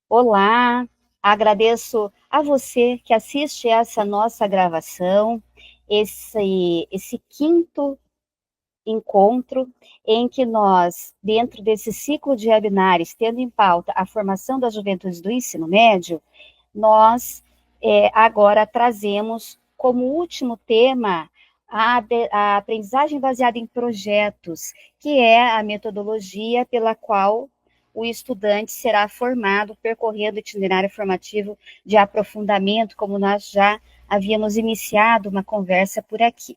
Olá, agradeço a você que assiste essa nossa gravação, esse quinto encontro em que nós, dentro desse ciclo de webinars, tendo em pauta a formação das juventudes do ensino médio, nós agora trazemos como último tema a aprendizagem baseada em projetos, que é a metodologia pela qual o estudante será formado, percorrendo o itinerário formativo de aprofundamento, como nós já havíamos iniciado uma conversa por aqui.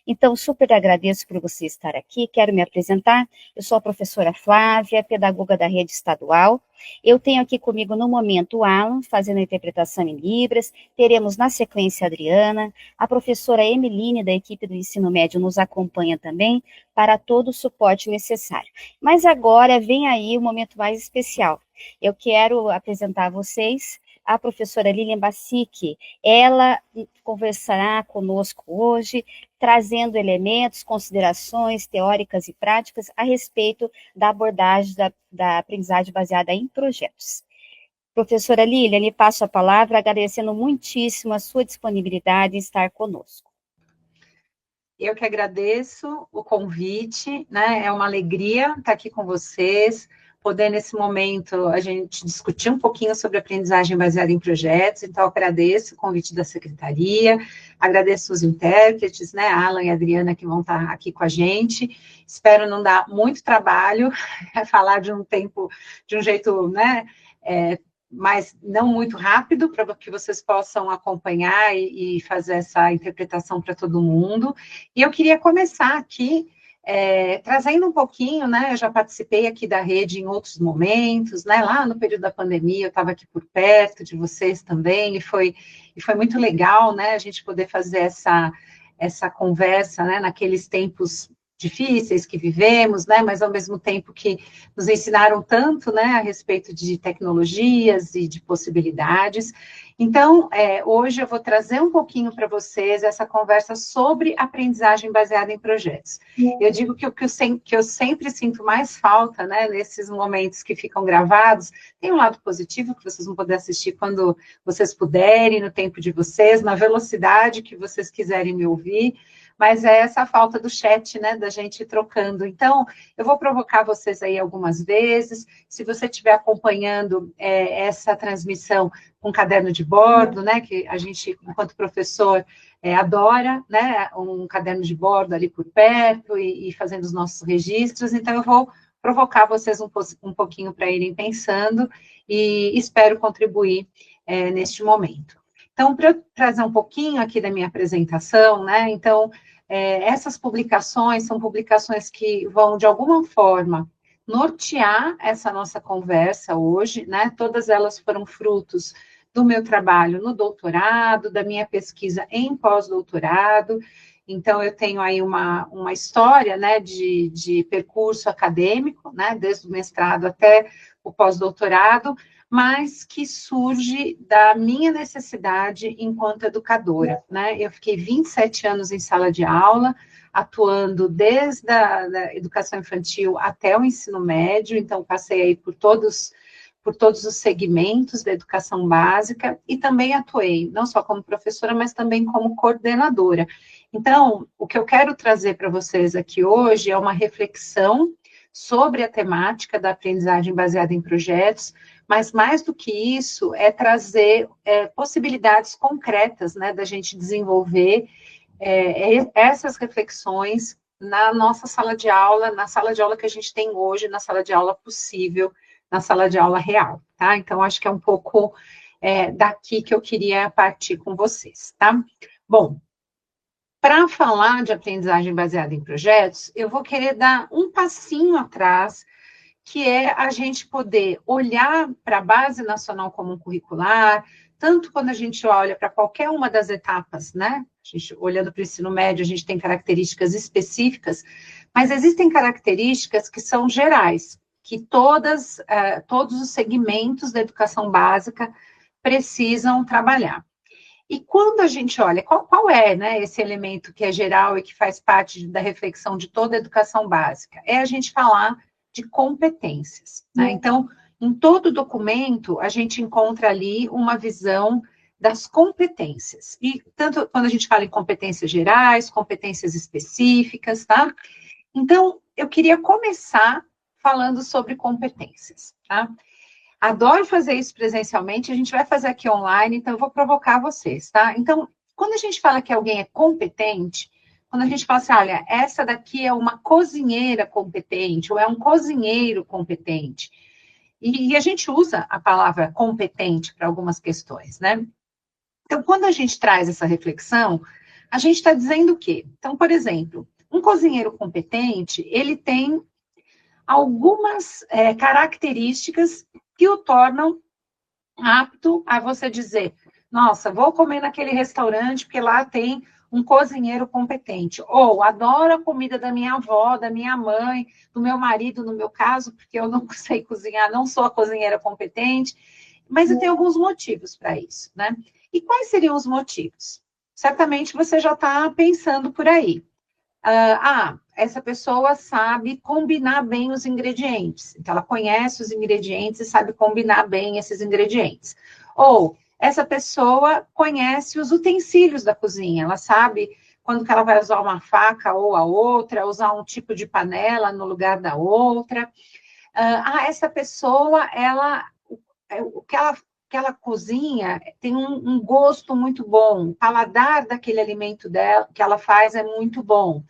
Então, super agradeço por você estar aqui, quero me apresentar, eu sou a professora Flávia, pedagoga da rede estadual. Eu tenho aqui comigo no momento o Alan, fazendo a interpretação em Libras, teremos na sequência a Adriana, a professora Emeline, da equipe do ensino médio, nos acompanha também, para todo o suporte necessário. Mas agora vem aí o momento mais especial. Eu quero apresentar a vocês a professora Lilian Bassic. Ela conversará conosco hoje, trazendo elementos, considerações teóricas e práticas a respeito da abordagem da aprendizagem baseada em projetos. Professora Lilian, lhe passo a palavra, agradecendo muitíssimo a sua disponibilidade em estar conosco. Eu que agradeço o convite, né? É uma alegria estar aqui com vocês, poder nesse momento a gente discutir um pouquinho sobre aprendizagem baseada em projetos. Então, eu agradeço o convite da secretaria, agradeço os intérpretes, né? Alan e Adriana, que vão estar aqui com a gente. Espero não dar muito trabalho, falar de um jeito, né? Mas não muito rápido, para que vocês possam acompanhar e fazer essa interpretação para todo mundo. E eu queria começar aqui, trazendo um pouquinho, né, eu já participei aqui da rede em outros momentos, né, lá no período da pandemia, eu estava aqui por perto de vocês também, e foi muito legal, né, a gente poder fazer essa conversa, né, naqueles tempos difíceis que vivemos, né, mas ao mesmo tempo que nos ensinaram tanto, né, a respeito de tecnologias e de possibilidades. Então, hoje eu vou trazer um pouquinho para vocês essa conversa sobre aprendizagem baseada em projetos. Eu digo que o que eu sempre sinto mais falta, né, nesses momentos que ficam gravados, tem um lado positivo que vocês vão poder assistir quando vocês puderem, no tempo de vocês, na velocidade que vocês quiserem me ouvir, mas é essa falta do chat, né, da gente trocando. Então, eu vou provocar vocês aí algumas vezes, se você estiver acompanhando essa transmissão com caderno de bordo, né, que a gente, enquanto professor, adora, né, um caderno de bordo ali por perto e fazendo os nossos registros, então eu vou provocar vocês um pouquinho para irem pensando e espero contribuir neste momento. Então, para eu trazer um pouquinho aqui da minha apresentação, né, então, essas publicações são publicações que vão, de alguma forma, nortear essa nossa conversa hoje, né, todas elas foram frutos do meu trabalho no doutorado, da minha pesquisa em pós-doutorado, então eu tenho aí uma história, né, de percurso acadêmico, né, desde o mestrado até o pós-doutorado, mas que surge da minha necessidade enquanto educadora, né? Eu fiquei 27 anos em sala de aula, atuando desde a da educação infantil até o ensino médio, então passei aí por todos os segmentos da educação básica e também atuei, não só como professora, mas também como coordenadora. Então, o que eu quero trazer para vocês aqui hoje é uma reflexão sobre a temática da aprendizagem baseada em projetos, mas mais do que isso, é trazer possibilidades concretas, né, da gente desenvolver essas reflexões na nossa sala de aula, na sala de aula que a gente tem hoje, na sala de aula possível, na sala de aula real, tá? Então, acho que é um pouco daqui que eu queria partir com vocês, tá? Bom, para falar de aprendizagem baseada em projetos, eu vou querer dar um passinho atrás, que é a gente poder olhar para a Base Nacional Comum Curricular, tanto quando a gente olha para qualquer uma das etapas, né? A gente, olhando para o ensino médio, a gente tem características específicas, mas existem características que são gerais, que todos os segmentos da educação básica precisam trabalhar. E quando a gente olha, qual é, né, esse elemento que é geral e que faz parte da reflexão de toda a educação básica? É a gente falar de competências, né? Então, em todo documento, a gente encontra ali uma visão das competências. E tanto quando a gente fala em competências gerais, competências específicas, tá? Então, eu queria começar falando sobre competências, tá? Adoro fazer isso presencialmente, a gente vai fazer aqui online, então eu vou provocar vocês, tá? Então, quando a gente fala que alguém é competente, quando a gente fala assim, olha, essa daqui é uma cozinheira competente, ou é um cozinheiro competente, e a gente usa a palavra competente para algumas questões, né? Então, quando a gente traz essa reflexão, a gente está dizendo o quê? Então, por exemplo, um cozinheiro competente, ele tem algumas características que o tornam apto a você dizer, nossa, vou comer naquele restaurante porque lá tem um cozinheiro competente. Ou adoro a comida da minha avó, da minha mãe, do meu marido, no meu caso, porque eu não sei cozinhar, não sou a cozinheira competente, mas eu tenho alguns motivos para isso, né? E quais seriam os motivos? Certamente você já está pensando por aí. Essa pessoa sabe combinar bem os ingredientes. Então, ela conhece os ingredientes e sabe combinar bem esses ingredientes. Ou, essa pessoa conhece os utensílios da cozinha. Ela sabe quando que ela vai usar uma faca ou a outra, usar um tipo de panela no lugar da outra. Essa pessoa, o que ela cozinha tem um gosto muito bom. O paladar daquele alimento dela, que ela faz é muito bom.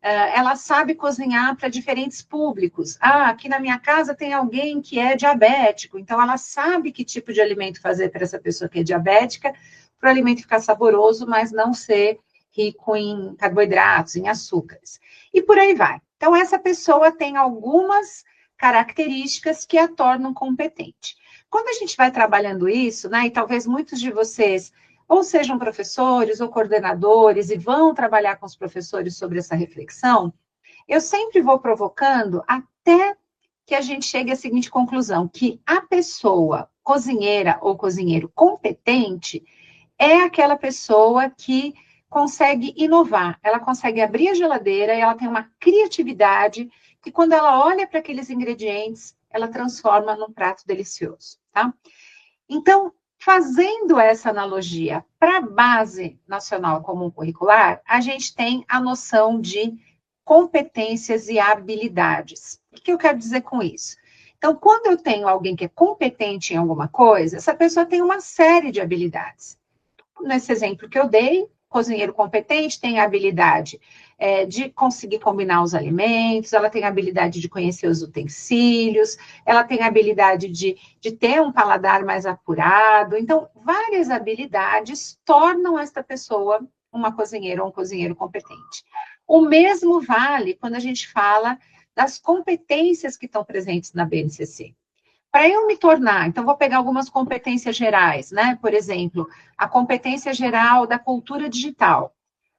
Ela sabe cozinhar para diferentes públicos. Aqui na minha casa tem alguém que é diabético, então ela sabe que tipo de alimento fazer para essa pessoa que é diabética, para o alimento ficar saboroso, mas não ser rico em carboidratos, em açúcares. E por aí vai. Então, essa pessoa tem algumas características que a tornam competente. Quando a gente vai trabalhando isso, né, e talvez muitos de vocês ou sejam professores ou coordenadores e vão trabalhar com os professores sobre essa reflexão, eu sempre vou provocando até que a gente chegue à seguinte conclusão, que a pessoa cozinheira ou cozinheiro competente é aquela pessoa que consegue inovar, ela consegue abrir a geladeira e ela tem uma criatividade que quando ela olha para aqueles ingredientes, ela transforma num prato delicioso, tá? Então, fazendo essa analogia para a Base Nacional Comum Curricular, a gente tem a noção de competências e habilidades. O que eu quero dizer com isso? Então, quando eu tenho alguém que é competente em alguma coisa, essa pessoa tem uma série de habilidades. Nesse exemplo que eu dei, cozinheiro competente tem a habilidade de conseguir combinar os alimentos, ela tem a habilidade de conhecer os utensílios, ela tem a habilidade de ter um paladar mais apurado. Então, várias habilidades tornam esta pessoa uma cozinheira ou um cozinheiro competente. O mesmo vale quando a gente fala das competências que estão presentes na BNCC. Para eu me tornar, então vou pegar algumas competências gerais, né? Por exemplo, a competência geral da cultura digital.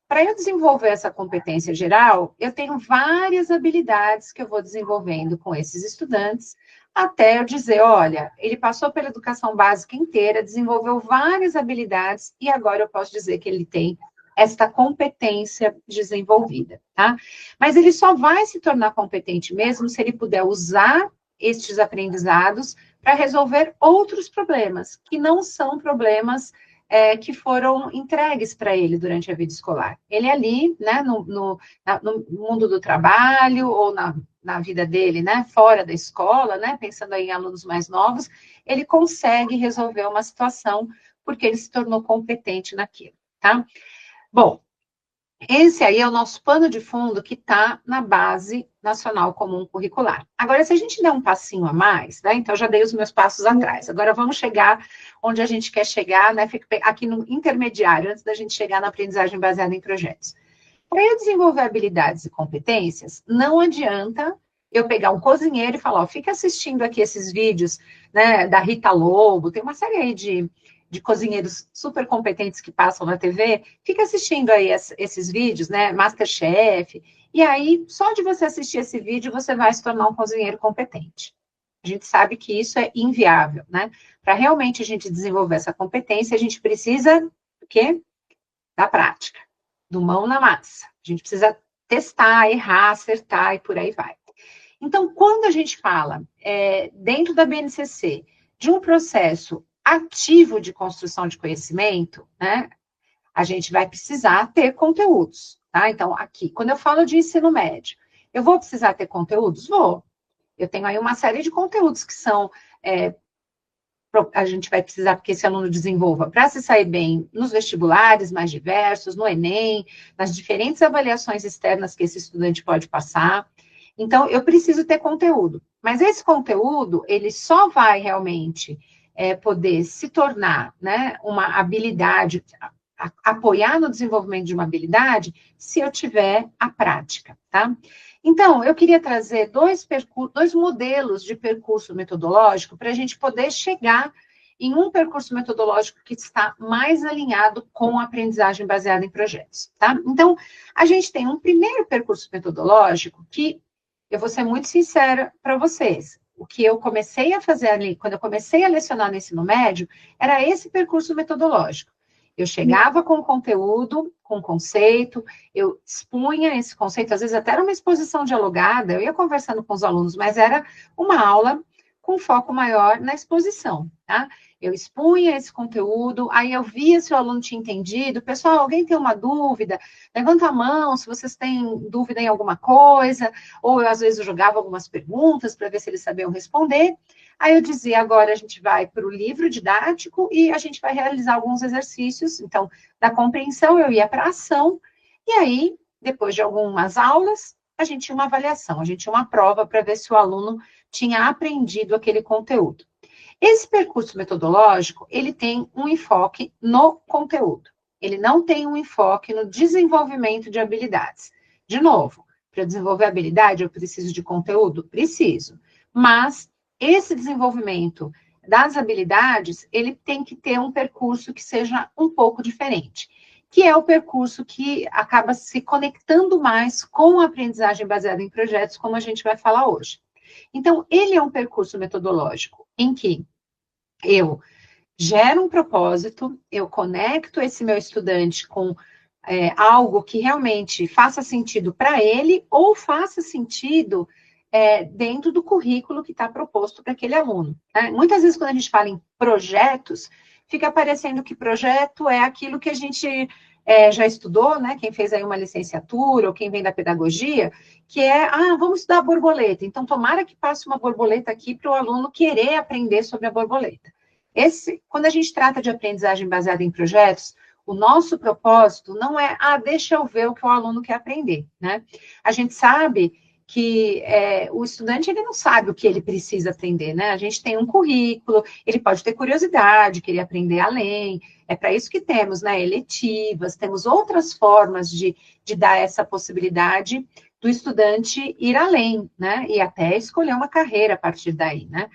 Para eu desenvolver essa competência geral, eu tenho várias habilidades que eu vou desenvolvendo com esses estudantes, até eu dizer, olha, ele passou pela educação básica inteira, desenvolveu várias habilidades, e agora eu posso dizer que ele tem esta competência desenvolvida, tá? Mas ele só vai se tornar competente mesmo se ele puder usar estes aprendizados para resolver outros problemas, que não são problemas que foram entregues para ele durante a vida escolar. Ele ali, né, no mundo do trabalho, ou na vida dele, né, fora da escola, né, pensando aí em alunos mais novos, ele consegue resolver uma situação porque ele se tornou competente naquilo, tá? Bom, esse aí é o nosso pano de fundo que está na Base Nacional Comum Curricular. Agora, se a gente der um passinho a mais, né? Então, eu já dei os meus passos atrás. Agora, vamos chegar onde a gente quer chegar, né? Aqui no intermediário, antes da gente chegar na aprendizagem baseada em projetos. Para eu desenvolver habilidades e competências, não adianta eu pegar um cozinheiro e falar, ó, fica assistindo aqui esses vídeos, né, da Rita Lobo, tem uma série aí de cozinheiros super competentes que passam na TV, fica assistindo aí esses vídeos, né, MasterChef, e aí, só de você assistir esse vídeo, você vai se tornar um cozinheiro competente. A gente sabe que isso é inviável, né? Para realmente a gente desenvolver essa competência, a gente precisa Do quê? Da prática, do mão na massa. A gente precisa testar, errar, acertar e por aí vai. Então, quando a gente fala dentro da BNCC de um processo ativo de construção de conhecimento, né, a gente vai precisar ter conteúdos, tá? Então, aqui, quando eu falo de ensino médio, eu vou precisar ter conteúdos? Vou. Eu tenho aí uma série de conteúdos que são a gente vai precisar que esse aluno desenvolva para se sair bem nos vestibulares mais diversos, no Enem, nas diferentes avaliações externas que esse estudante pode passar. Então, eu preciso ter conteúdo. Mas esse conteúdo, ele só vai realmente poder se tornar, né, uma habilidade, apoiar no desenvolvimento de uma habilidade, se eu tiver a prática, tá? Então, eu queria trazer dois modelos de percurso metodológico para a gente poder chegar em um percurso metodológico que está mais alinhado com a aprendizagem baseada em projetos, tá? Então, a gente tem um primeiro percurso metodológico que, eu vou ser muito sincera para vocês, o que eu comecei a fazer ali, quando eu comecei a lecionar no ensino médio, era esse percurso metodológico. Eu chegava com conteúdo, com conceito, eu expunha esse conceito, às vezes até era uma exposição dialogada, eu ia conversando com os alunos, mas era uma aula com foco maior na exposição, tá? Eu expunha esse conteúdo, aí eu via se o aluno tinha entendido. Pessoal, alguém tem uma dúvida? Levanta a mão se vocês têm dúvida em alguma coisa, ou eu, às vezes, eu jogava algumas perguntas para ver se eles sabiam responder. Aí eu dizia, agora a gente vai para o livro didático e a gente vai realizar alguns exercícios. Então, da compreensão, eu ia para a ação, e aí, depois de algumas aulas, a gente tinha uma avaliação, a gente tinha uma prova para ver se o aluno tinha aprendido aquele conteúdo. Esse percurso metodológico, ele tem um enfoque no conteúdo. Ele não tem um enfoque no desenvolvimento de habilidades. De novo, para desenvolver habilidade, eu preciso de conteúdo? Preciso. Mas esse desenvolvimento das habilidades, ele tem que ter um percurso que seja um pouco diferente, que é o percurso que acaba se conectando mais com a aprendizagem baseada em projetos, como a gente vai falar hoje. Então, ele é um percurso metodológico em que eu gero um propósito, eu conecto esse meu estudante com algo que realmente faça sentido para ele ou faça sentido dentro do currículo que está proposto para aquele aluno, né? Muitas vezes, quando a gente fala em projetos, fica parecendo que projeto é aquilo que a gente já estudou, né? Quem fez aí uma licenciatura ou quem vem da pedagogia, que vamos estudar a borboleta. Então, tomara que passe uma borboleta aqui para o aluno querer aprender sobre a borboleta. Quando a gente trata de aprendizagem baseada em projetos, o nosso propósito não é, deixa eu ver o que o aluno quer aprender, né? A gente sabe que o estudante, ele não sabe o que ele precisa aprender, né? A gente tem um currículo, ele pode ter curiosidade, querer aprender além, é para isso que temos, né, eletivas, temos outras formas de dar essa possibilidade do estudante ir além, né, e até escolher uma carreira a partir daí, né?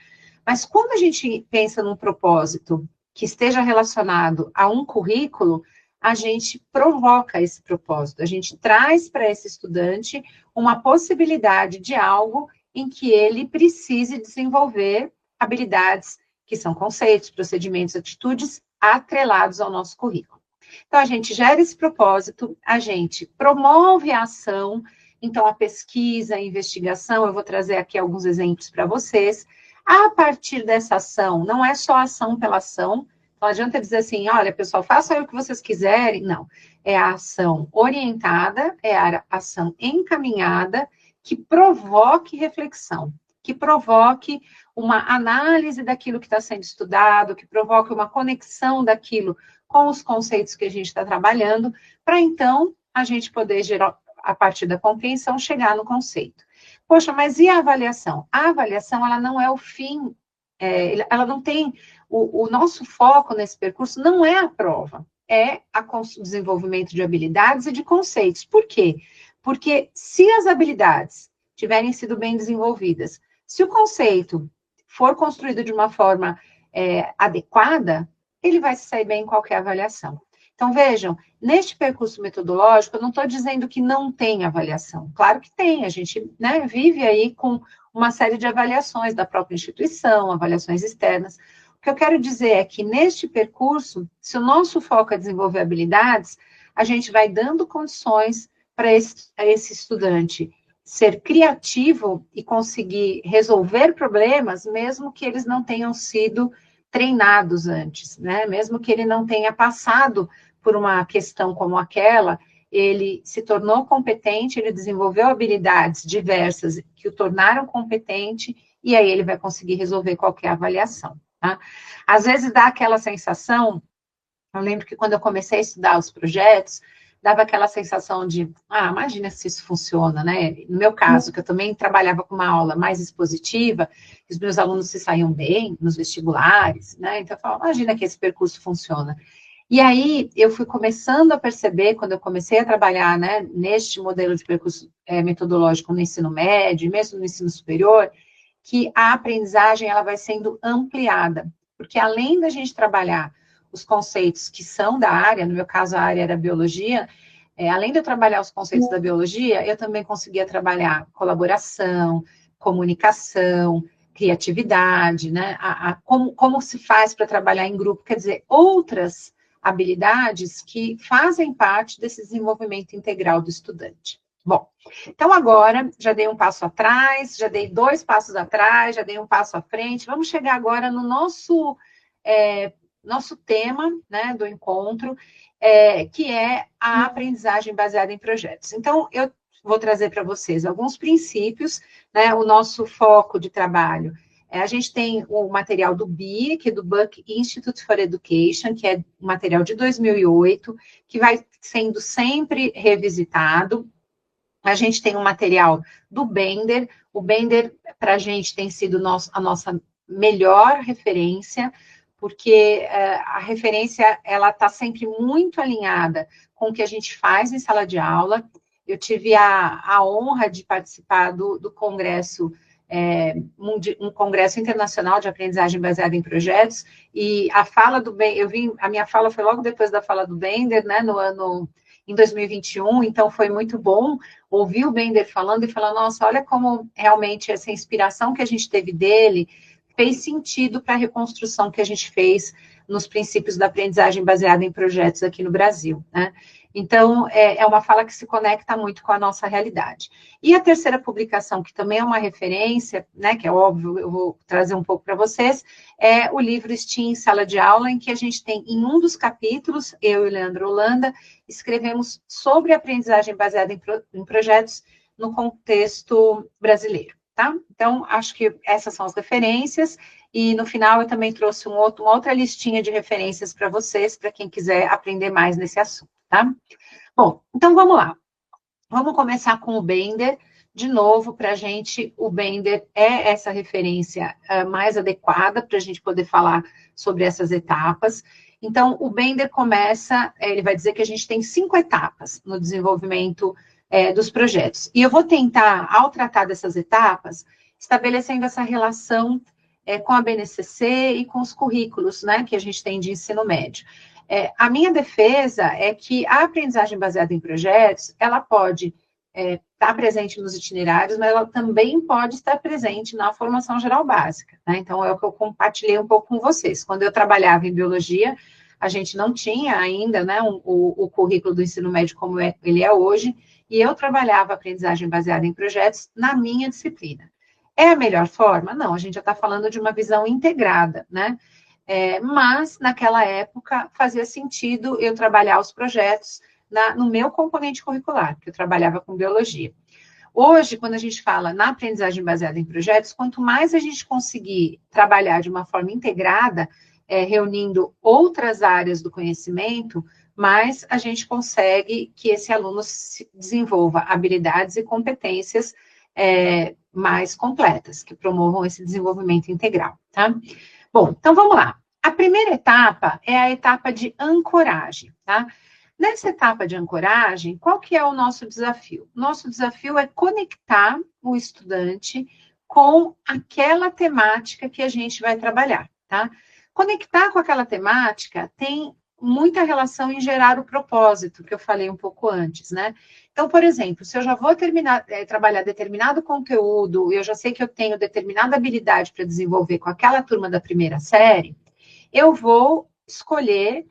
Mas quando a gente pensa num propósito que esteja relacionado a um currículo, a gente provoca esse propósito, a gente traz para esse estudante uma possibilidade de algo em que ele precise desenvolver habilidades que são conceitos, procedimentos, atitudes atrelados ao nosso currículo. Então, a gente gera esse propósito, a gente promove a ação, então a pesquisa, a investigação, eu vou trazer aqui alguns exemplos para vocês. A partir dessa ação, não é só ação pela ação, não adianta dizer assim, olha, pessoal, façam aí o que vocês quiserem. Não, é a ação orientada, é a ação encaminhada, que provoque reflexão, que provoque uma análise daquilo que está sendo estudado, que provoque uma conexão daquilo com os conceitos que a gente está trabalhando, para então a gente poder gerar, a partir da compreensão, chegar no conceito. Poxa, mas e a avaliação? A avaliação, ela não é o fim, ela não tem, o nosso foco nesse percurso não é a prova, é o desenvolvimento de habilidades e de conceitos. Por quê? Porque se as habilidades tiverem sido bem desenvolvidas, se o conceito for construído de uma forma adequada, ele vai se sair bem em qualquer avaliação. Então, vejam, neste percurso metodológico, eu não estou dizendo que não tem avaliação. Claro que tem, a gente, né, vive aí com uma série de avaliações da própria instituição, avaliações externas. O que eu quero dizer é que, neste percurso, se o nosso foco é desenvolver habilidades, a gente vai dando condições para esse estudante ser criativo e conseguir resolver problemas, mesmo que eles não tenham sido treinados antes, né? Mesmo que ele não tenha passado por uma questão como aquela, ele se tornou competente, ele desenvolveu habilidades diversas que o tornaram competente, e aí ele vai conseguir resolver qualquer avaliação, tá? Às vezes dá aquela sensação, eu lembro que quando eu comecei a estudar os projetos, dava aquela sensação de, imagina se isso funciona, né? No meu caso, que eu também trabalhava com uma aula mais expositiva, os meus alunos se saíam bem nos vestibulares, né? Então eu falava, imagina que esse percurso funciona. E aí, eu fui começando a perceber, quando eu comecei a trabalhar, né, neste modelo de percurso metodológico no ensino médio, mesmo no ensino superior, que a aprendizagem ela vai sendo ampliada. Porque além da gente trabalhar os conceitos que são da área, no meu caso a área era biologia, além de eu trabalhar os conceitos da biologia, eu também conseguia trabalhar colaboração, comunicação, criatividade, né? Como se faz para trabalhar em grupo, quer dizer, outras habilidades que fazem parte desse desenvolvimento integral do estudante. Bom, então agora já dei um passo atrás, já dei 2 passos atrás, já dei um passo à frente. Vamos chegar agora no nosso tema, né, do encontro, que é a aprendizagem baseada em projetos. Então, eu vou trazer para vocês alguns princípios, né, o nosso foco de trabalho. A gente tem o material do BIE, que é do Buck Institute for Education, que é um material de 2008, que vai sendo sempre revisitado. A gente tem um material do Bender. O Bender, para a gente, tem sido a nossa melhor referência, porque a referência, ela está sempre muito alinhada com o que a gente faz em sala de aula. Eu tive a honra de participar do congresso, um congresso internacional de aprendizagem baseada em projetos, e a fala do Bender, a minha fala foi logo depois da fala do Bender, né, em 2021, então foi muito bom ouvir o Bender falando e falar, nossa, olha como realmente essa inspiração que a gente teve dele fez sentido para a reconstrução que a gente fez nos princípios da aprendizagem baseada em projetos aqui no Brasil, né? Então, é uma fala que se conecta muito com a nossa realidade. E a terceira publicação, que também é uma referência, né, que é óbvio, eu vou trazer um pouco para vocês, é o livro STEAM em Sala de Aula, em que a gente tem, em um dos capítulos, eu e o Leandro Holanda, escrevemos sobre aprendizagem baseada em projetos no contexto brasileiro, tá? Então, acho que essas são as referências, e no final eu também trouxe uma outra listinha de referências para vocês, para quem quiser aprender mais nesse assunto, tá? Bom, então vamos lá. Vamos começar com o Bender. De novo, para a gente, o Bender é essa referência mais adequada para a gente poder falar sobre essas etapas. Então, o Bender começa, ele vai dizer que a gente tem 5 etapas no desenvolvimento dos projetos. E eu vou tentar, ao tratar dessas etapas, estabelecendo essa relação com a BNCC e com os currículos, né, que a gente tem de ensino médio. A minha defesa é que a aprendizagem baseada em projetos, ela pode estar presente nos itinerários, mas ela também pode estar presente na formação geral básica, né? Então, é o que eu compartilhei um pouco com vocês. Quando eu trabalhava em biologia, a gente não tinha ainda, né, o currículo do ensino médio como ele é hoje, e eu trabalhava aprendizagem baseada em projetos na minha disciplina. É a melhor forma? Não, a gente já está falando de uma visão integrada, né? Mas, naquela época, fazia sentido eu trabalhar os projetos no meu componente curricular, que eu trabalhava com biologia. Hoje, quando a gente fala na aprendizagem baseada em projetos, quanto mais a gente conseguir trabalhar de uma forma integrada, reunindo outras áreas do conhecimento, mais a gente consegue que esse aluno desenvolva habilidades e competências mais completas, que promovam esse desenvolvimento integral, tá? Bom, então vamos lá. A primeira etapa é a etapa de ancoragem, tá? Nessa etapa de ancoragem, qual que é o nosso desafio? Nosso desafio é conectar o estudante com aquela temática que a gente vai trabalhar, tá? Conectar com aquela temática tem muita relação em gerar o propósito, que eu falei um pouco antes, né? Então, por exemplo, se eu já vou trabalhar determinado conteúdo, eu já sei que eu tenho determinada habilidade para desenvolver com aquela turma da primeira série, eu vou escolher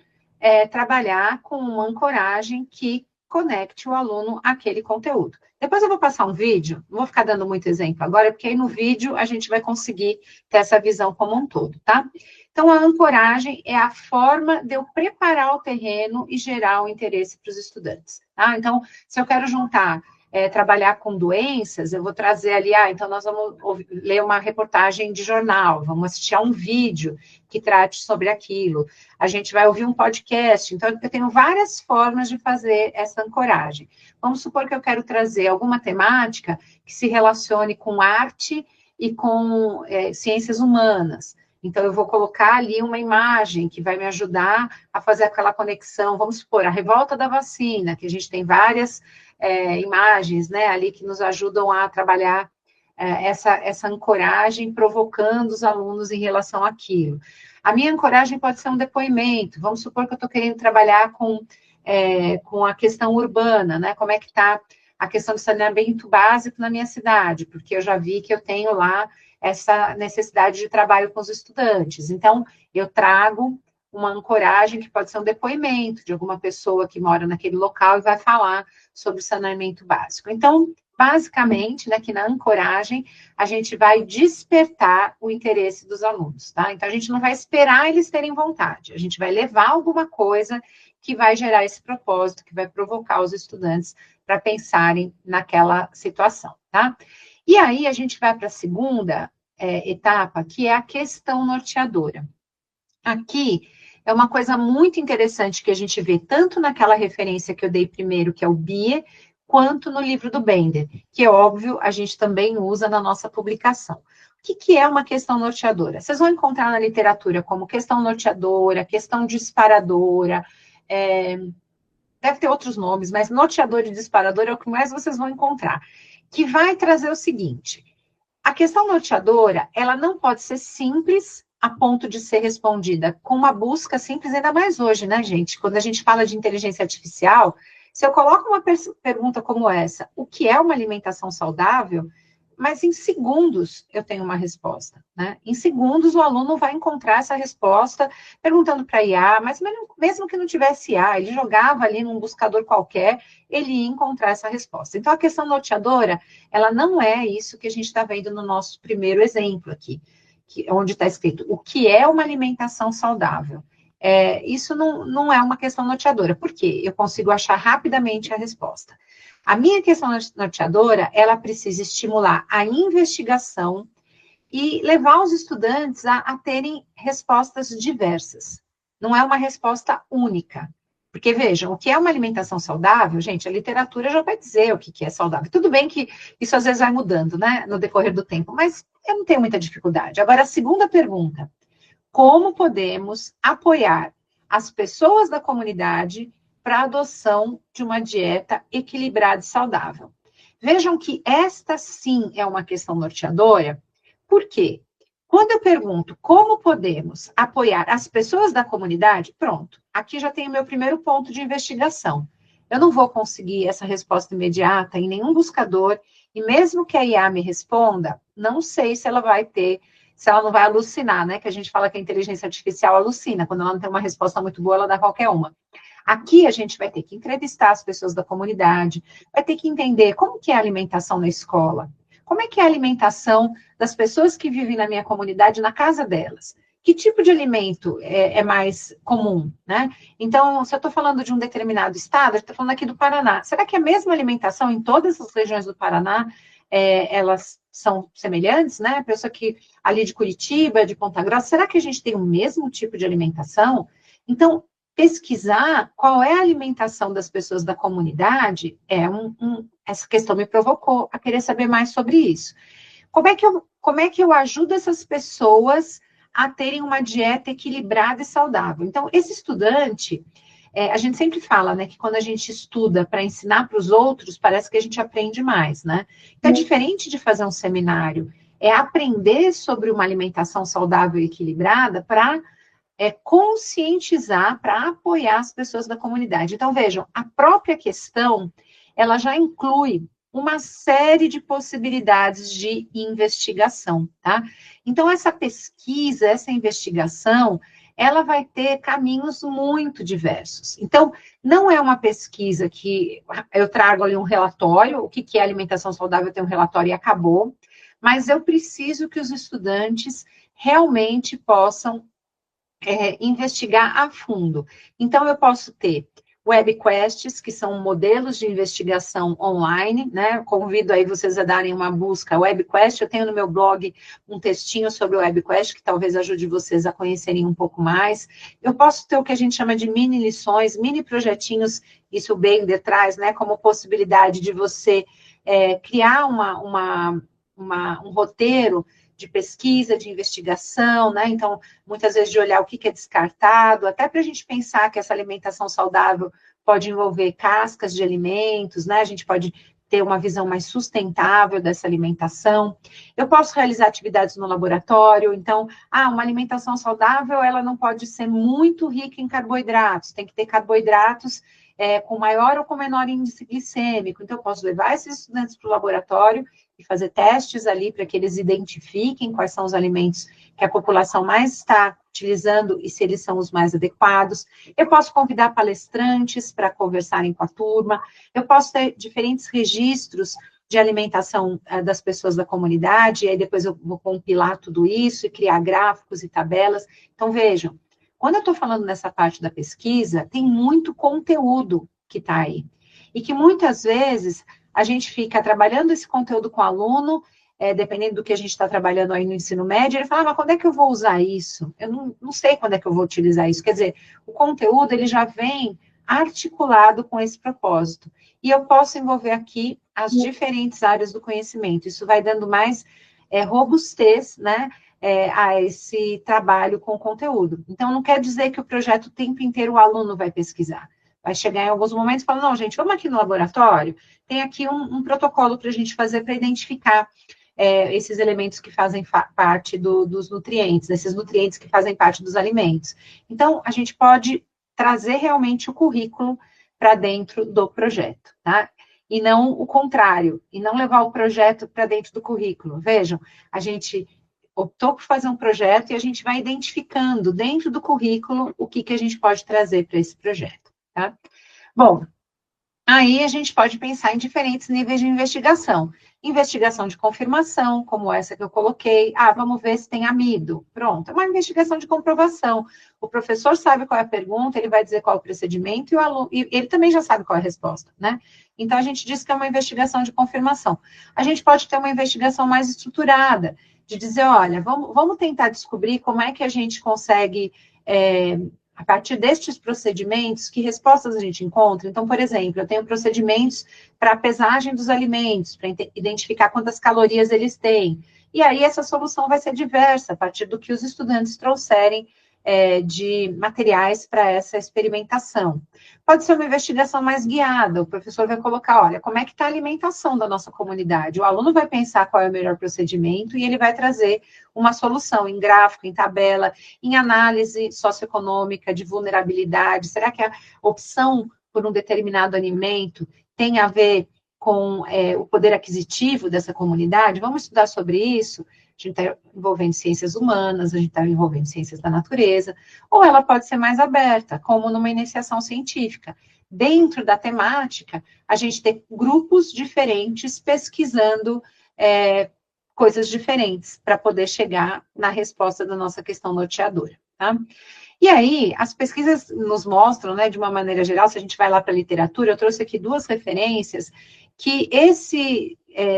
trabalhar com uma ancoragem que conecte o aluno àquele conteúdo. Depois eu vou passar um vídeo, não vou ficar dando muito exemplo agora, porque aí no vídeo a gente vai conseguir ter essa visão como um todo, tá? Então, a ancoragem é a forma de eu preparar o terreno e gerar o interesse para os estudantes, tá? Então, se eu quero juntar trabalhar com doenças, eu vou trazer ali, então nós vamos ler uma reportagem de jornal, vamos assistir a um vídeo que trate sobre aquilo, a gente vai ouvir um podcast, então eu tenho várias formas de fazer essa ancoragem. Vamos supor que eu quero trazer alguma temática que se relacione com arte e com ciências humanas. Então, eu vou colocar ali uma imagem que vai me ajudar a fazer aquela conexão. Vamos supor, a revolta da vacina, que a gente tem várias imagens, né, ali que nos ajudam a trabalhar essa ancoragem, provocando os alunos em relação àquilo. A minha ancoragem pode ser um depoimento. Vamos supor que eu estou querendo trabalhar com a questão urbana, né, como é que está a questão do saneamento básico na minha cidade, porque eu já vi que eu tenho lá essa necessidade de trabalho com os estudantes. Então, eu trago uma ancoragem que pode ser um depoimento de alguma pessoa que mora naquele local e vai falar sobre o saneamento básico. Então, basicamente, né, que na ancoragem, a gente vai despertar o interesse dos alunos, tá? Então, a gente não vai esperar eles terem vontade, a gente vai levar alguma coisa que vai gerar esse propósito, que vai provocar os estudantes para pensarem naquela situação, tá? E aí, a gente vai para a segunda etapa, que é a questão norteadora. Aqui é uma coisa muito interessante que a gente vê tanto naquela referência que eu dei primeiro, que é o BIE, quanto no livro do Bender, que é óbvio, a gente também usa na nossa publicação. O que é uma questão norteadora? Vocês vão encontrar na literatura como questão norteadora, questão disparadora, deve ter outros nomes, mas norteador e disparador é o que mais vocês vão encontrar, que vai trazer o seguinte: a questão norteadora, ela não pode ser simples a ponto de ser respondida com uma busca simples, ainda mais hoje, né, gente? Quando a gente fala de inteligência artificial, se eu coloco uma pergunta como essa, o que é uma alimentação saudável? Mas em segundos eu tenho uma resposta, né? Em segundos o aluno vai encontrar essa resposta perguntando para a IA, mas mesmo que não tivesse IA, ele jogava ali num buscador qualquer, ele ia encontrar essa resposta. Então, a questão norteadora, ela não é isso que a gente está vendo no nosso primeiro exemplo aqui, onde está escrito o que é uma alimentação saudável. Isso não é uma questão norteadora, porque eu consigo achar rapidamente a resposta. A minha questão norteadora, ela precisa estimular a investigação e levar os estudantes a terem respostas diversas. Não é uma resposta única. Porque, vejam, o que é uma alimentação saudável, gente, a literatura já vai dizer o que é saudável. Tudo bem que isso às vezes vai mudando, né, no decorrer do tempo, mas eu não tenho muita dificuldade. Agora, a segunda pergunta: como podemos apoiar as pessoas da comunidade para a adoção de uma dieta equilibrada e saudável? Vejam que esta sim é uma questão norteadora. Por quê? Quando eu pergunto como podemos apoiar as pessoas da comunidade, pronto, aqui já tem o meu primeiro ponto de investigação. Eu não vou conseguir essa resposta imediata em nenhum buscador, e mesmo que a IA me responda, não sei se ela vai ter, se ela não vai alucinar, né? Que a gente fala que a inteligência artificial alucina, quando ela não tem uma resposta muito boa, ela dá qualquer uma. Aqui a gente vai ter que entrevistar as pessoas da comunidade, vai ter que entender como que é a alimentação na escola, como é que é a alimentação das pessoas que vivem na minha comunidade, na casa delas. Que tipo de alimento é mais comum, né? Então, se eu estou falando de um determinado estado, eu estou falando aqui do Paraná. Será que a mesma alimentação em todas as regiões do Paraná, elas são semelhantes, né? Pessoa que ali de Curitiba, de Ponta Grossa, será que a gente tem o mesmo tipo de alimentação? Então, pesquisar qual é a alimentação das pessoas da comunidade, essa questão me provocou a querer saber mais sobre isso. Como é que eu ajudo essas pessoas a terem uma dieta equilibrada e saudável? Então, esse estudante, a gente sempre fala, né, que quando a gente estuda para ensinar para os outros, parece que a gente aprende mais, né? Então, é diferente de fazer um seminário, é aprender sobre uma alimentação saudável e equilibrada para conscientizar, para apoiar as pessoas da comunidade. Então, vejam, a própria questão, ela já inclui uma série de possibilidades de investigação, tá? Então, essa pesquisa, essa investigação, ela vai ter caminhos muito diversos. Então, não é uma pesquisa que eu trago ali um relatório, o que é alimentação saudável, tem um relatório e acabou, mas eu preciso que os estudantes realmente possam investigar a fundo. Então, eu posso ter webquests, que são modelos de investigação online, né? Convido aí vocês a darem uma busca webquest. Eu tenho no meu blog um textinho sobre o webquest, que talvez ajude vocês a conhecerem um pouco mais. Eu posso ter o que a gente chama de mini lições, mini projetinhos, isso o Bender traz, né? Como possibilidade de você criar um roteiro de pesquisa, de investigação, né? Então, muitas vezes de olhar o que é descartado, até para a gente pensar que essa alimentação saudável pode envolver cascas de alimentos, né? A gente pode ter uma visão mais sustentável dessa alimentação. Eu posso realizar atividades no laboratório, então, uma alimentação saudável, ela não pode ser muito rica em carboidratos, tem que ter carboidratos com maior ou com menor índice glicêmico. Então, eu posso levar esses estudantes para o laboratório e fazer testes ali para que eles identifiquem quais são os alimentos que a população mais está utilizando e se eles são os mais adequados. Eu posso convidar palestrantes para conversarem com a turma. Eu posso ter diferentes registros de alimentação das pessoas da comunidade, e aí depois eu vou compilar tudo isso e criar gráficos e tabelas. Então, vejam, quando eu estou falando nessa parte da pesquisa, tem muito conteúdo que está aí. E que muitas vezes a gente fica trabalhando esse conteúdo com o aluno, dependendo do que a gente está trabalhando aí no ensino médio, ele fala, mas quando é que eu vou usar isso? Eu não sei quando é que eu vou utilizar isso. Quer dizer, o conteúdo, ele já vem articulado com esse propósito. E eu posso envolver aqui as diferentes áreas do conhecimento. Isso vai dando mais robustez, né, a esse trabalho com o conteúdo. Então, não quer dizer que o projeto o tempo inteiro o aluno vai pesquisar. Vai chegar em alguns momentos e falar, não, gente, vamos aqui no laboratório, tem aqui um protocolo para a gente fazer para identificar esses elementos que fazem parte dos nutrientes, esses nutrientes que fazem parte dos alimentos. Então, a gente pode trazer realmente o currículo para dentro do projeto, tá? E não o contrário, e não levar o projeto para dentro do currículo. Vejam, a gente optou por fazer um projeto e a gente vai identificando dentro do currículo o que a gente pode trazer para esse projeto, tá? Bom, aí a gente pode pensar em diferentes níveis de investigação. Investigação de confirmação, como essa que eu coloquei. Vamos ver se tem amido. Pronto, é uma investigação de comprovação. O professor sabe qual é a pergunta, ele vai dizer qual é o procedimento, e o aluno, e ele também já sabe qual é a resposta, né? Então, a gente diz que é uma investigação de confirmação. A gente pode ter uma investigação mais estruturada, de dizer, olha, vamos tentar descobrir como é que a gente consegue a partir destes procedimentos, que respostas a gente encontra? Então, por exemplo, eu tenho procedimentos para a pesagem dos alimentos, para identificar quantas calorias eles têm. E aí, essa solução vai ser diversa, a partir do que os estudantes trouxerem de materiais para essa experimentação. Pode ser uma investigação mais guiada, o professor vai colocar, olha, como é que está a alimentação da nossa comunidade? O aluno vai pensar qual é o melhor procedimento e ele vai trazer uma solução em gráfico, em tabela, em análise socioeconômica de vulnerabilidade. Será que a opção por um determinado alimento tem a ver com o poder aquisitivo dessa comunidade? Vamos estudar sobre isso? A gente está envolvendo ciências humanas, a gente está envolvendo ciências da natureza, ou ela pode ser mais aberta, como numa iniciação científica. Dentro da temática, a gente tem grupos diferentes pesquisando coisas diferentes para poder chegar na resposta da nossa questão norteadora, tá? E aí, as pesquisas nos mostram, né, de uma maneira geral, se a gente vai lá para a literatura, eu trouxe aqui duas referências, que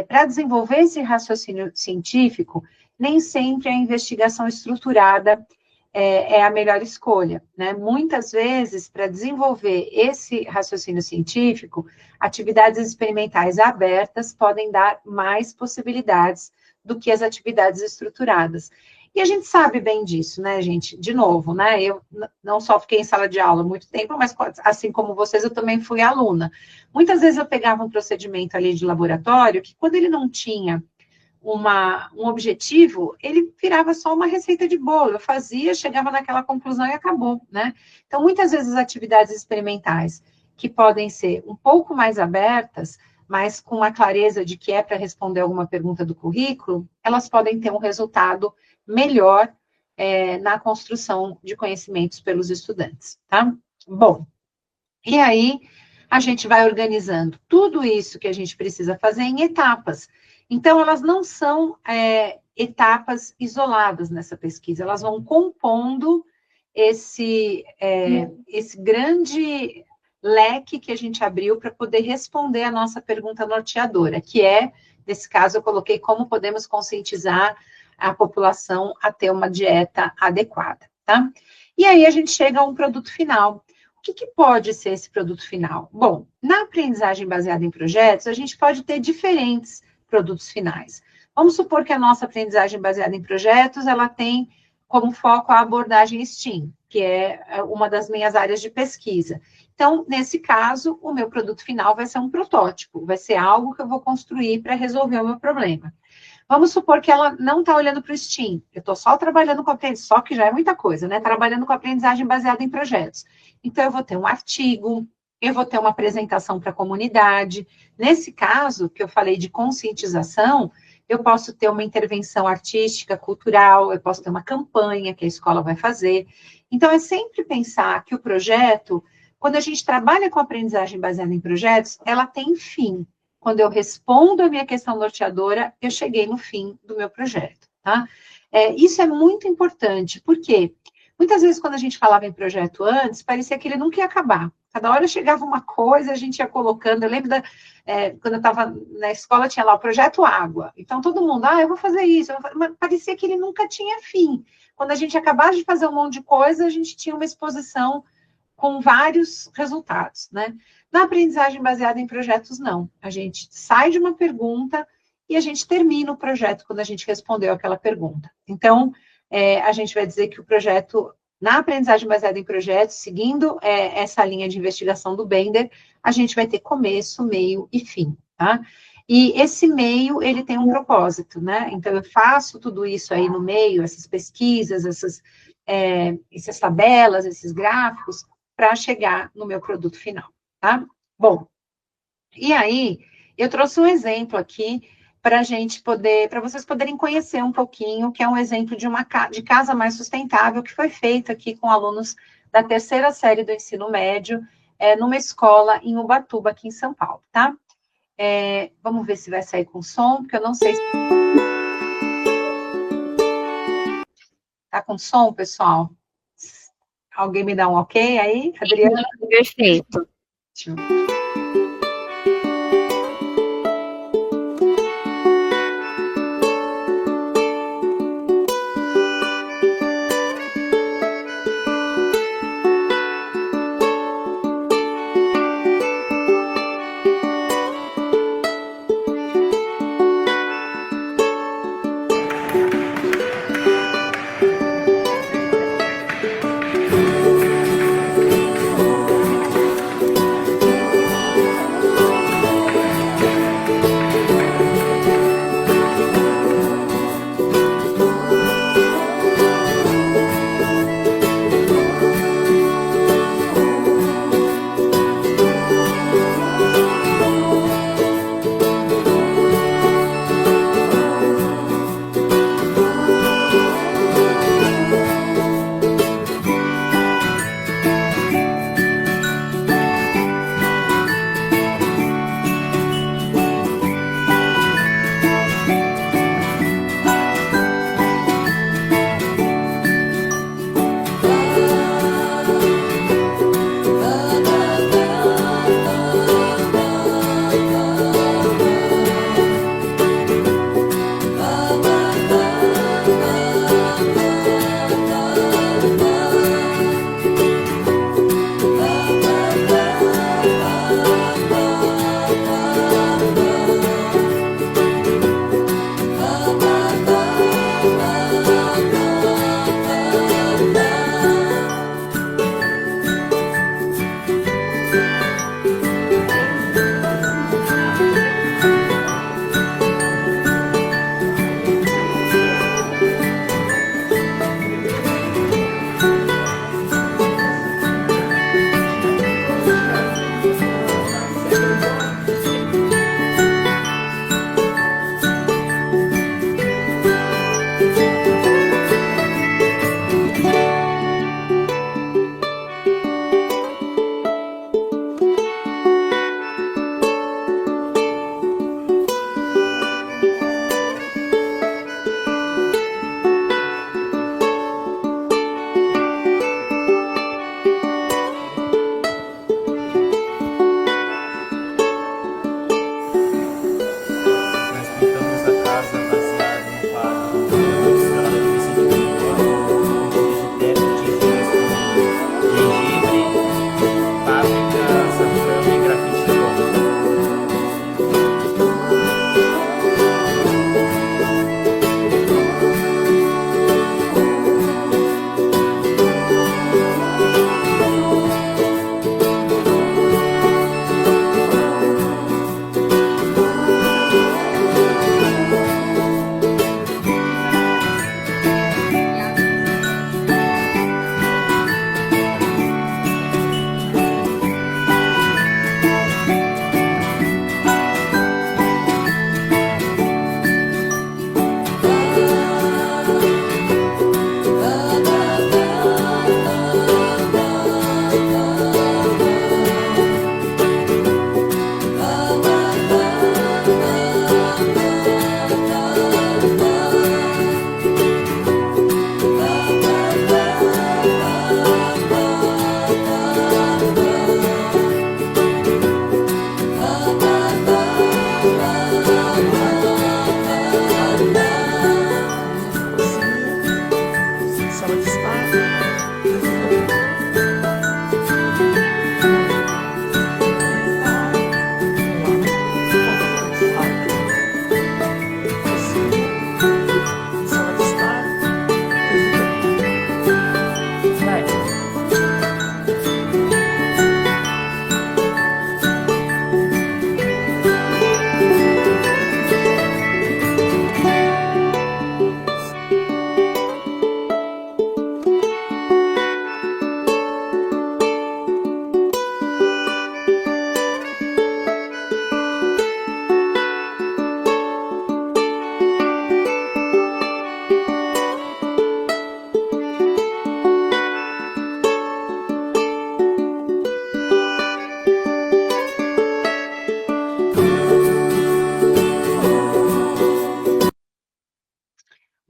para desenvolver esse raciocínio científico, nem sempre a investigação estruturada é a melhor escolha, né? Muitas vezes, para desenvolver esse raciocínio científico, atividades experimentais abertas podem dar mais possibilidades do que as atividades estruturadas. E a gente sabe bem disso, né, gente? De novo, né? Eu não só fiquei em sala de aula há muito tempo, mas assim como vocês, eu também fui aluna. Muitas vezes eu pegava um procedimento ali de laboratório que, quando ele não tinha um objetivo, ele virava só uma receita de bolo. Eu fazia, chegava naquela conclusão e acabou, né? Então, muitas vezes as atividades experimentais, que podem ser um pouco mais abertas, mas com a clareza de que é para responder alguma pergunta do currículo, elas podem ter um resultado melhor na construção de conhecimentos pelos estudantes, tá? Bom, e aí a gente vai organizando tudo isso que a gente precisa fazer em etapas. Então, elas não são etapas isoladas nessa pesquisa, elas vão compondo esse grande leque que a gente abriu para poder responder a nossa pergunta norteadora, que é, nesse caso, eu coloquei como podemos conscientizar a população a ter uma dieta adequada, tá? E aí a gente chega a um produto final. O que pode ser esse produto final? Bom, na aprendizagem baseada em projetos, a gente pode ter diferentes produtos finais. Vamos supor que a nossa aprendizagem baseada em projetos, ela tem como foco a abordagem STEAM, que é uma das minhas áreas de pesquisa. Então, nesse caso, o meu produto final vai ser um protótipo, vai ser algo que eu vou construir para resolver o meu problema. Vamos supor que ela não está olhando para o STEAM, eu estou só trabalhando com aprendizagem, só que já é muita coisa, né? Trabalhando com aprendizagem baseada em projetos. Então, eu vou ter um artigo, eu vou ter uma apresentação para a comunidade. Nesse caso, que eu falei de conscientização, eu posso ter uma intervenção artística, cultural, eu posso ter uma campanha que a escola vai fazer. Então, é sempre pensar que o projeto, quando a gente trabalha com aprendizagem baseada em projetos, ela tem fim. Quando eu respondo a minha questão norteadora, eu cheguei no fim do meu projeto, tá? Isso é muito importante, porque muitas vezes quando a gente falava em projeto antes, parecia que ele nunca ia acabar. Cada hora chegava uma coisa, a gente ia colocando. Eu lembro quando eu estava na escola, tinha lá o projeto água. Então, todo mundo, eu vou fazer isso. Mas parecia que ele nunca tinha fim. Quando a gente acabava de fazer um monte de coisa, a gente tinha uma exposição com vários resultados, né? Na aprendizagem baseada em projetos, não. A gente sai de uma pergunta e a gente termina o projeto quando a gente respondeu aquela pergunta. Então, a gente vai dizer que o projeto, na aprendizagem baseada em projetos, seguindo essa linha de investigação do Bender, a gente vai ter começo, meio e fim, tá? E esse meio, ele tem um propósito, né? Então, eu faço tudo isso aí no meio, essas pesquisas, essas tabelas, esses gráficos, para chegar no meu produto final, tá? Bom, e aí, eu trouxe um exemplo aqui para vocês poderem conhecer um pouquinho, que é um exemplo de casa mais sustentável, que foi feito aqui com alunos da terceira série do ensino médio, numa escola em Ubatuba, aqui em São Paulo, tá? Vamos ver se vai sair com som, porque eu não sei se... Tá com som, pessoal? Alguém me dá um ok aí, Adriana? Perfeito.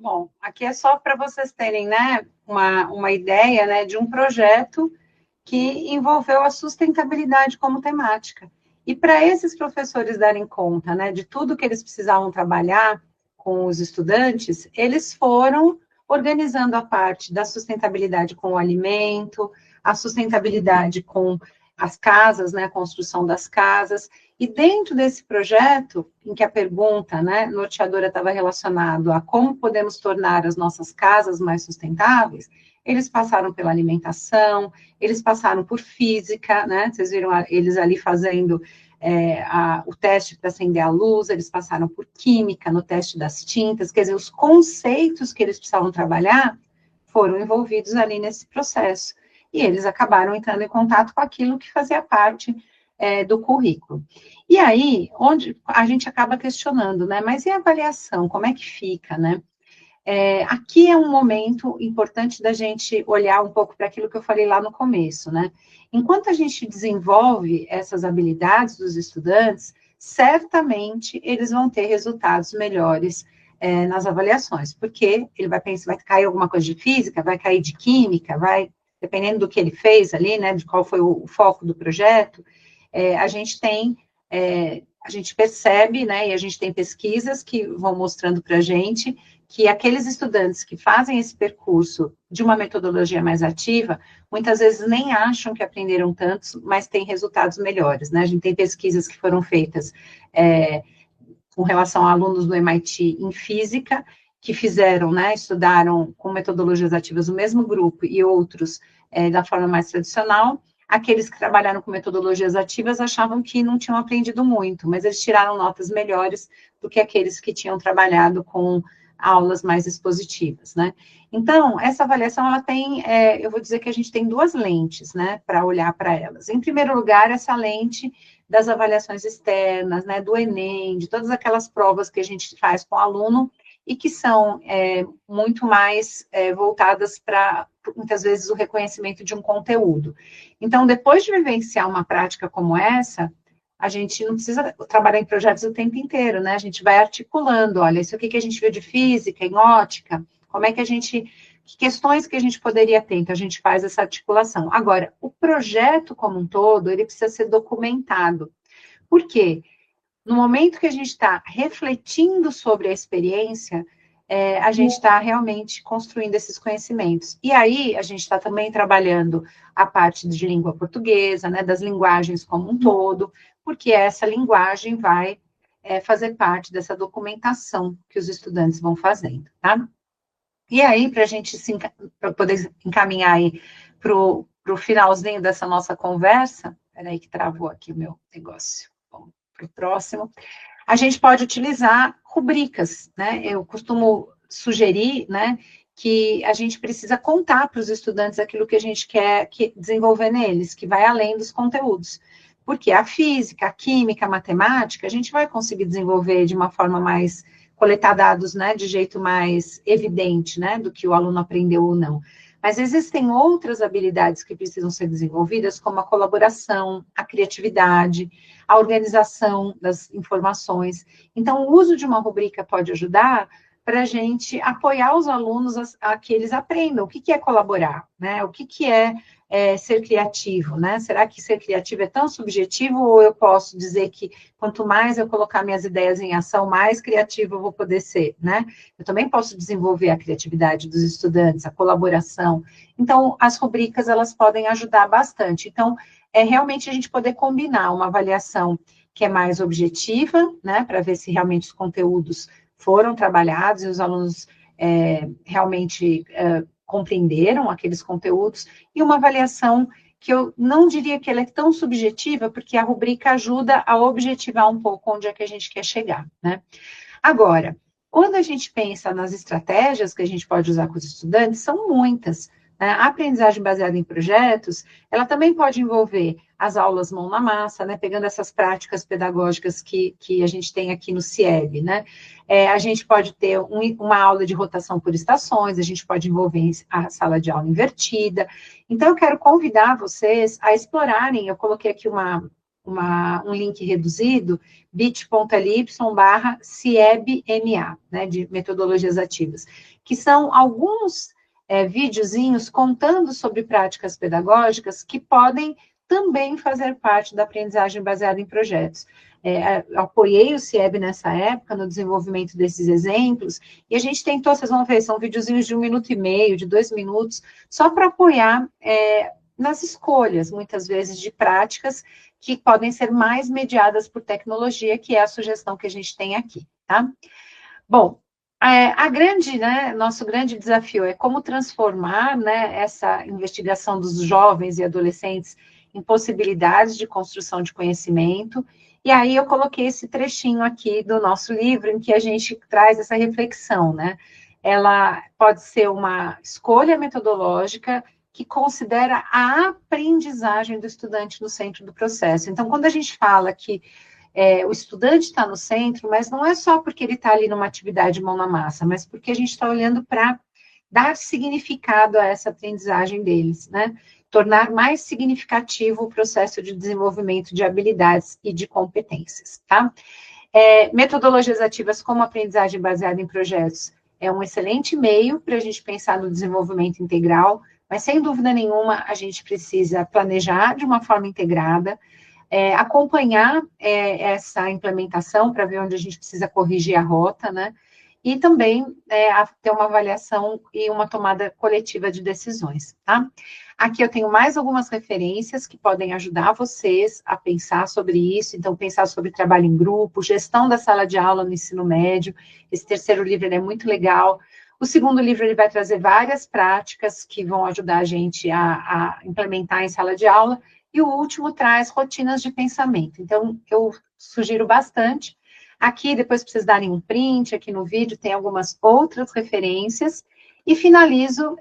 Bom, aqui é só para vocês terem, né, uma ideia, né, de um projeto que envolveu a sustentabilidade como temática. E para esses professores darem conta, né, de tudo que eles precisavam trabalhar com os estudantes, eles foram organizando a parte da sustentabilidade com o alimento, a sustentabilidade com as casas, né, a construção das casas, e dentro desse projeto, em que a pergunta, né, norteadora estava relacionada a como podemos tornar as nossas casas mais sustentáveis, eles passaram pela alimentação, eles passaram por física, né? Vocês viram eles ali fazendo o teste para acender a luz, eles passaram por química no teste das tintas, quer dizer, os conceitos que eles precisavam trabalhar foram envolvidos ali nesse processo. E eles acabaram entrando em contato com aquilo que fazia parte do currículo. E aí, onde a gente acaba questionando, né? Mas e a avaliação? Como é que fica, né? Aqui é um momento importante da gente olhar um pouco para aquilo que eu falei lá no começo, né? Enquanto a gente desenvolve essas habilidades dos estudantes, certamente eles vão ter resultados melhores nas avaliações, porque ele vai pensar, vai cair alguma coisa de física, vai cair de química, vai, dependendo do que ele fez ali, né, de qual foi o foco do projeto, a gente tem, a gente percebe, né, e a gente tem pesquisas que vão mostrando para a gente que aqueles estudantes que fazem esse percurso de uma metodologia mais ativa, muitas vezes nem acham que aprenderam tantos, mas têm resultados melhores, né? A gente tem pesquisas que foram feitas com relação a alunos do MIT em física, que fizeram, né, estudaram com metodologias ativas o mesmo grupo e outros da forma mais tradicional. Aqueles que trabalharam com metodologias ativas achavam que não tinham aprendido muito, mas eles tiraram notas melhores do que aqueles que tinham trabalhado com aulas mais expositivas, né? Então, essa avaliação, ela tem, eu vou dizer que a gente tem duas lentes, né, para olhar para elas. Em primeiro lugar, essa lente das avaliações externas, né, do Enem, de todas aquelas provas que a gente faz com o aluno e que são muito mais voltadas para, muitas vezes, o reconhecimento de um conteúdo. Então, depois de vivenciar uma prática como essa, a gente não precisa trabalhar em projetos o tempo inteiro, né? A gente vai articulando, olha, isso aqui que a gente viu de física, em ótica, como é que a gente, que questões que a gente poderia ter, então a gente faz essa articulação. Agora, o projeto como um todo, ele precisa ser documentado. Por quê? No momento que a gente está refletindo sobre a experiência, a gente está realmente construindo esses conhecimentos. E aí, a gente está também trabalhando a parte de língua portuguesa, né, das linguagens como um todo, porque essa linguagem vai fazer parte dessa documentação que os estudantes vão fazendo, tá? E aí, para a gente pra poder encaminhar aí para o finalzinho dessa nossa conversa, peraí que travou aqui o meu negócio. Bom, para o próximo, a gente pode utilizar rubricas, né? Eu costumo sugerir, né, que a gente precisa contar para os estudantes aquilo que a gente quer desenvolver neles, que vai além dos conteúdos. Porque a física, a química, a matemática, a gente vai conseguir desenvolver de uma forma mais, coletar dados, né, de jeito mais evidente, né, do que o aluno aprendeu ou não. Mas existem outras habilidades que precisam ser desenvolvidas, como a colaboração, a criatividade, a organização das informações. Então, o uso de uma rubrica pode ajudar para a gente apoiar os alunos a que eles aprendam o que é colaborar, né? O que é ser criativo, né? Será que ser criativo é tão subjetivo ou eu posso dizer que quanto mais eu colocar minhas ideias em ação, mais criativo eu vou poder ser, né? Eu também posso desenvolver a criatividade dos estudantes, a colaboração. Então, as rubricas, elas podem ajudar bastante. Então, realmente a gente poder combinar uma avaliação que é mais objetiva, né, para ver se realmente os conteúdos foram trabalhados e os alunos realmente compreenderam aqueles conteúdos, e uma avaliação que eu não diria que ela é tão subjetiva, porque a rubrica ajuda a objetivar um pouco onde é que a gente quer chegar, né? Agora, quando a gente pensa nas estratégias que a gente pode usar com os estudantes, são muitas, né? A aprendizagem baseada em projetos, ela também pode envolver as aulas mão na massa, né? Pegando essas práticas pedagógicas que a gente tem aqui no CIEB, né? A gente pode ter uma aula de rotação por estações, a gente pode envolver a sala de aula invertida. Então, eu quero convidar vocês a explorarem, eu coloquei aqui um link reduzido, bit.ly/CIEB-MA, né, de metodologias ativas, que são alguns videozinhos contando sobre práticas pedagógicas que podem também fazer parte da aprendizagem baseada em projetos. Apoiei o CIEB nessa época, no desenvolvimento desses exemplos, e a gente tentou, vocês vão ver, são videozinhos de 1,5 minutos, de 2 minutos, só para apoiar nas escolhas, muitas vezes, de práticas que podem ser mais mediadas por tecnologia, que é a sugestão que a gente tem aqui, tá? Bom, nosso grande desafio é como transformar, né, essa investigação dos jovens e adolescentes em possibilidades de construção de conhecimento. E aí eu coloquei esse trechinho aqui do nosso livro em que a gente traz essa reflexão, né? Ela pode ser uma escolha metodológica que considera a aprendizagem do estudante no centro do processo. Então, quando a gente fala que o estudante está no centro, mas não é só porque ele está ali numa atividade mão na massa, mas porque a gente está olhando para dar significado a essa aprendizagem deles, né? Tornar mais significativo o processo de desenvolvimento de habilidades e de competências, tá? Metodologias ativas como aprendizagem baseada em projetos é um excelente meio para a gente pensar no desenvolvimento integral, mas sem dúvida nenhuma a gente precisa planejar de uma forma integrada, acompanhar essa implementação para ver onde a gente precisa corrigir a rota, né? E também ter uma avaliação e uma tomada coletiva de decisões, tá? Aqui eu tenho mais algumas referências que podem ajudar vocês a pensar sobre isso, então pensar sobre trabalho em grupo, gestão da sala de aula no ensino médio. Esse terceiro livro é muito legal. O segundo livro ele vai trazer várias práticas que vão ajudar a gente a implementar em sala de aula, e o último traz rotinas de pensamento. Então, eu sugiro bastante. Aqui, depois para vocês darem um print, aqui no vídeo tem algumas outras referências, e finalizo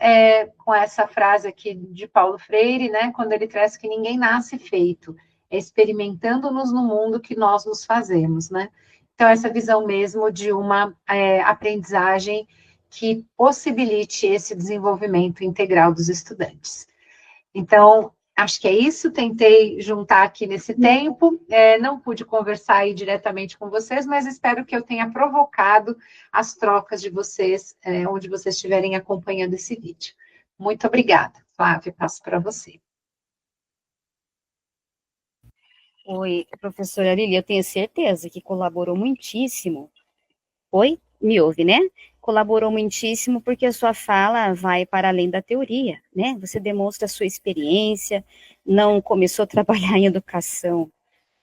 com essa frase aqui de Paulo Freire, né, quando ele traz que ninguém nasce feito, é experimentando-nos no mundo que nós nos fazemos, né? Então, essa visão mesmo de uma aprendizagem que possibilite esse desenvolvimento integral dos estudantes. Então, acho que é isso, tentei juntar aqui nesse tempo, não pude conversar aí diretamente com vocês, mas espero que eu tenha provocado as trocas de vocês, onde vocês estiverem acompanhando esse vídeo. Muito obrigada. Flávia, passo para você. Oi, professora Lili, eu tenho certeza que colaborou muitíssimo. Oi? Me ouve, né? Colaborou muitíssimo porque a sua fala vai para além da teoria, né? Você demonstra a sua experiência, não começou a trabalhar em educação,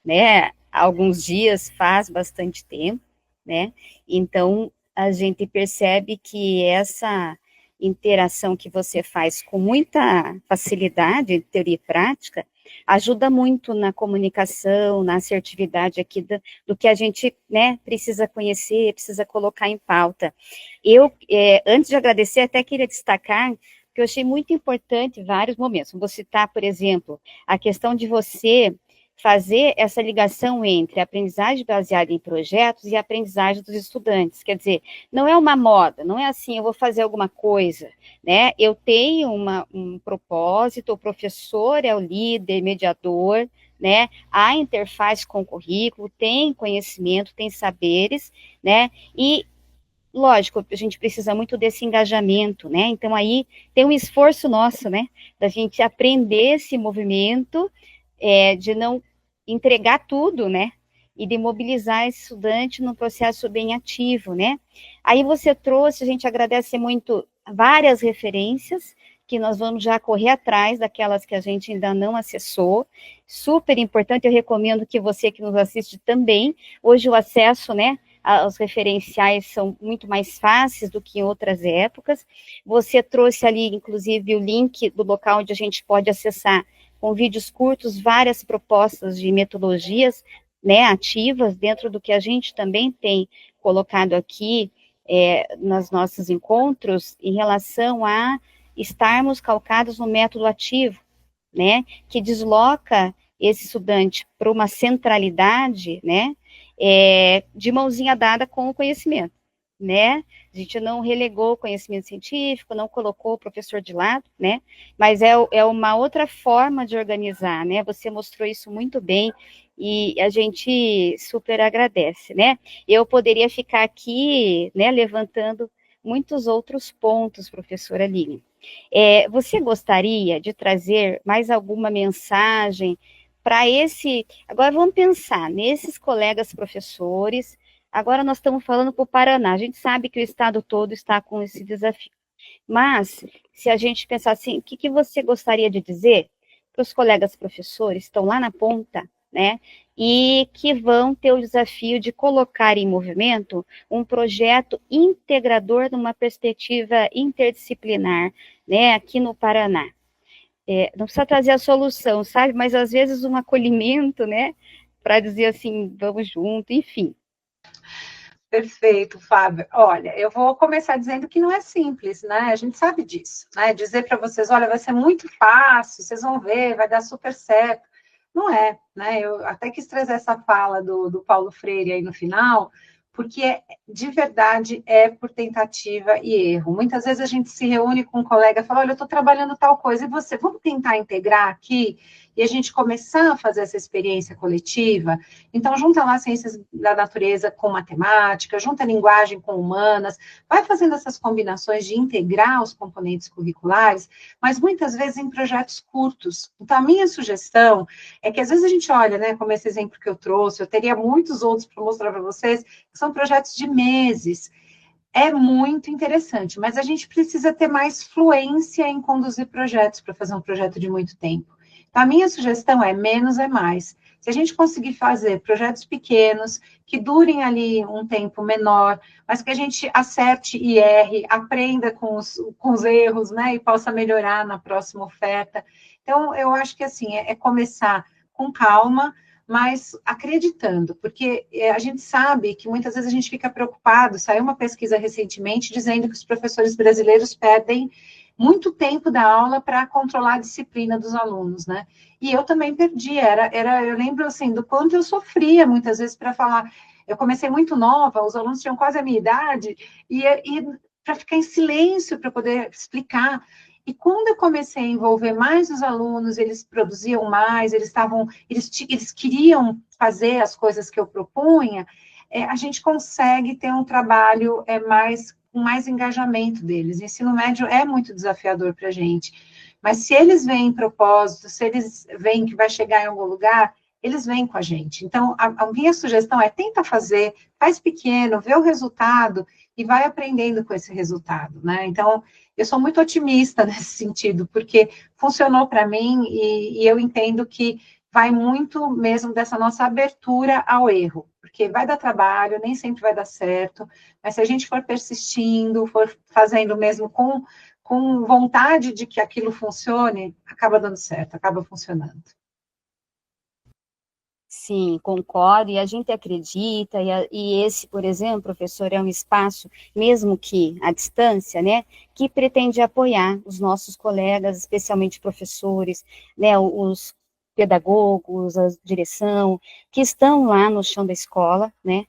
né? Há alguns dias, faz bastante tempo, né? Então, a gente percebe que essa interação que você faz com muita facilidade, teoria e prática, ajuda muito na comunicação, na assertividade aqui do que a gente, né, precisa conhecer, precisa colocar em pauta. Eu, antes de agradecer, até queria destacar que eu achei muito importante vários momentos. Vou citar, por exemplo, a questão de você fazer essa ligação entre a aprendizagem baseada em projetos e a aprendizagem dos estudantes. Quer dizer, não é uma moda, não é assim, eu vou fazer alguma coisa, né? Eu tenho um propósito, o professor é o líder, mediador, né? Há interface com o currículo, tem conhecimento, tem saberes, né? E lógico, a gente precisa muito desse engajamento, né? Então aí tem um esforço nosso, né? Da gente aprender esse movimento, de não entregar tudo, né? E de mobilizar esse estudante num processo bem ativo, né? Aí você trouxe, a gente agradece muito várias referências, que nós vamos já correr atrás daquelas que a gente ainda não acessou. Super importante, eu recomendo que você que nos assiste também. Hoje o acesso, né, os referenciais são muito mais fáceis do que em outras épocas. Você trouxe ali, inclusive, o link do local onde a gente pode acessar, com vídeos curtos, várias propostas de metodologias, né, ativas, dentro do que a gente também tem colocado aqui nos nossos encontros, em relação a estarmos calcados no método ativo, né, que desloca esse estudante para uma centralidade, né, de mãozinha dada com o conhecimento. né? A gente não relegou o conhecimento científico, não colocou o professor de lado, né? Mas é uma outra forma de organizar, né? Você mostrou isso muito bem e a gente super agradece, né? Eu poderia ficar aqui, né, levantando muitos outros pontos, professora Lilian. Você gostaria de trazer mais alguma mensagem para esse... Agora vamos pensar nesses colegas professores. Agora nós estamos falando para o Paraná. A gente sabe que o estado todo está com esse desafio. Mas, se a gente pensar assim, o que você gostaria de dizer para os colegas professores que estão lá na ponta, né, e que vão ter o desafio de colocar em movimento um projeto integrador numa perspectiva interdisciplinar, né, aqui no Paraná. Não precisa trazer a solução, sabe, mas às vezes um acolhimento, né, para dizer assim, vamos junto, enfim. Perfeito, Fábio. Olha, eu vou começar dizendo que não é simples, né? A gente sabe disso, né? Dizer para vocês, olha, vai ser muito fácil, vocês vão ver, vai dar super certo. Não é, né? Eu até quis trazer essa fala do Paulo Freire aí no final, porque de verdade é por tentativa e erro. Muitas vezes a gente se reúne com um colega e fala, olha, eu estou trabalhando tal coisa, e você, vamos tentar integrar aqui? E a gente começar a fazer essa experiência coletiva. Então, junta lá ciências da natureza com matemática, junta linguagem com humanas, vai fazendo essas combinações de integrar os componentes curriculares, mas muitas vezes em projetos curtos. Então, a minha sugestão é que às vezes a gente olha, né, como esse exemplo que eu trouxe, eu teria muitos outros para mostrar para vocês, que são projetos de meses. É muito interessante, mas a gente precisa ter mais fluência em conduzir projetos para fazer um projeto de muito tempo. Então, a minha sugestão é menos é mais. Se a gente conseguir fazer projetos pequenos, que durem ali um tempo menor, mas que a gente acerte e erre, aprenda com os erros, né, e possa melhorar na próxima oferta. Então, eu acho que, assim, é começar com calma, mas acreditando, porque a gente sabe que muitas vezes a gente fica preocupado. Saiu uma pesquisa recentemente dizendo que os professores brasileiros perdem muito tempo da aula para controlar a disciplina dos alunos, né? E eu também perdi, eu lembro assim do quanto eu sofria muitas vezes para falar. Eu comecei muito nova, os alunos tinham quase a minha idade, e para ficar em silêncio para poder explicar. E quando eu comecei a envolver mais os alunos, eles produziam mais, eles queriam fazer as coisas que eu propunha, a gente consegue ter um trabalho com mais engajamento deles. O ensino médio é muito desafiador para a gente, mas se eles veem propósito, se eles veem que vai chegar em algum lugar, eles vêm com a gente. Então, a minha sugestão é tenta fazer, faz pequeno, vê o resultado e vai aprendendo com esse resultado, né? Então, eu sou muito otimista nesse sentido, porque funcionou para mim e eu entendo que vai muito mesmo dessa nossa abertura ao erro, porque vai dar trabalho, nem sempre vai dar certo, mas se a gente for persistindo, for fazendo mesmo com vontade de que aquilo funcione, acaba dando certo, acaba funcionando. Sim, concordo, e a gente acredita, e esse, por exemplo, professor, é um espaço, mesmo que à distância, né, que pretende apoiar os nossos colegas, especialmente professores, né, os pedagogos, a direção, que estão lá no chão da escola, né,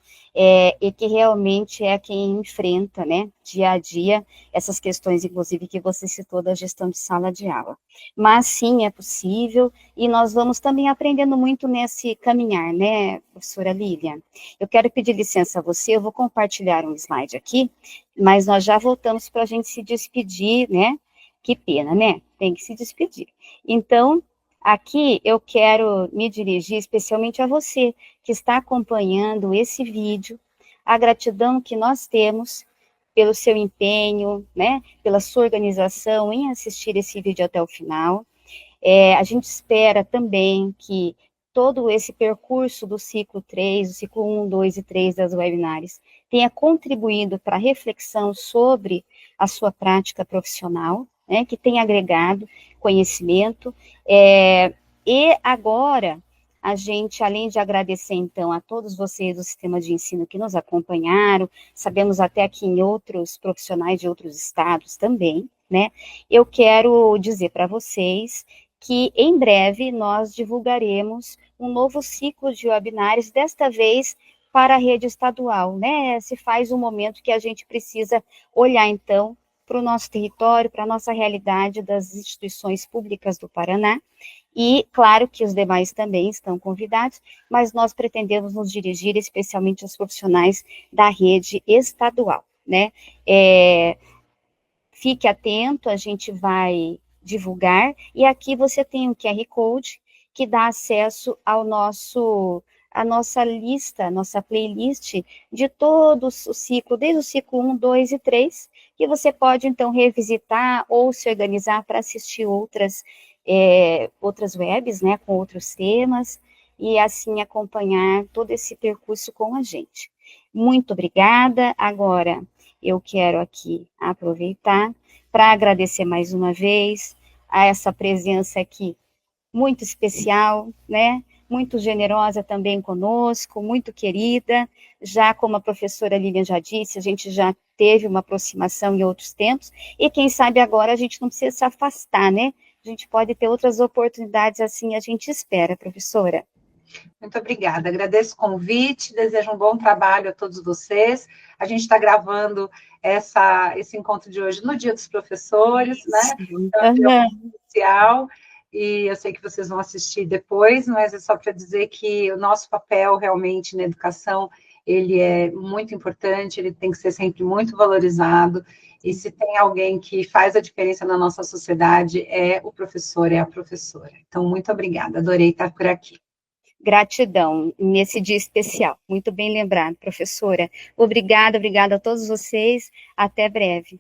e que realmente é quem enfrenta, né, dia a dia, essas questões, inclusive, que você citou da gestão de sala de aula. Mas sim, é possível, e nós vamos também aprendendo muito nesse caminhar, né, professora Lilian? Eu quero pedir licença a você, eu vou compartilhar um slide aqui, mas nós já voltamos para a gente se despedir, né? Que pena, né? Tem que se despedir. Então, aqui eu quero me dirigir especialmente a você, que está acompanhando esse vídeo, a gratidão que nós temos pelo seu empenho, né, pela sua organização em assistir esse vídeo até o final. A gente espera também que todo esse percurso do ciclo 3, o ciclo 1, 2 e 3 das webinars, tenha contribuído para a reflexão sobre a sua prática profissional, né, que tenha agregado conhecimento, e agora, a gente, além de agradecer, então, a todos vocês do sistema de ensino que nos acompanharam, sabemos até que em outros profissionais de outros estados também, né, eu quero dizer para vocês que em breve nós divulgaremos um novo ciclo de webinars, desta vez para a rede estadual, né? Se faz um momento que a gente precisa olhar, então, para o nosso território, para a nossa realidade das instituições públicas do Paraná, e claro que os demais também estão convidados, mas nós pretendemos nos dirigir especialmente aos profissionais da rede estadual, né? Fique atento, a gente vai divulgar, e aqui você tem o QR Code, que dá acesso ao a nossa lista, a nossa playlist de todos o ciclo, desde o ciclo 1, 2 e 3, que você pode, então, revisitar ou se organizar para assistir outras webs, né, com outros temas, e assim acompanhar todo esse percurso com a gente. Muito obrigada. Agora, eu quero aqui aproveitar para agradecer mais uma vez a essa presença aqui muito especial, né? Muito generosa também conosco, muito querida. Já como a professora Lilian já disse, a gente já teve uma aproximação em outros tempos, e quem sabe agora a gente não precisa se afastar, né? A gente pode ter outras oportunidades assim, a gente espera, professora. Muito obrigada, agradeço o convite, desejo um bom trabalho a todos vocês. A gente está gravando esse encontro de hoje no Dia dos Professores, né? Então, é um dia muito especial, e eu sei que vocês vão assistir depois, mas é só para dizer que o nosso papel realmente na educação, ele é muito importante, ele tem que ser sempre muito valorizado, e se tem alguém que faz a diferença na nossa sociedade, é o professor, é a professora. Então, muito obrigada, adorei estar por aqui. Gratidão nesse dia especial. Muito bem lembrado, professora. Obrigada a todos vocês. Até breve.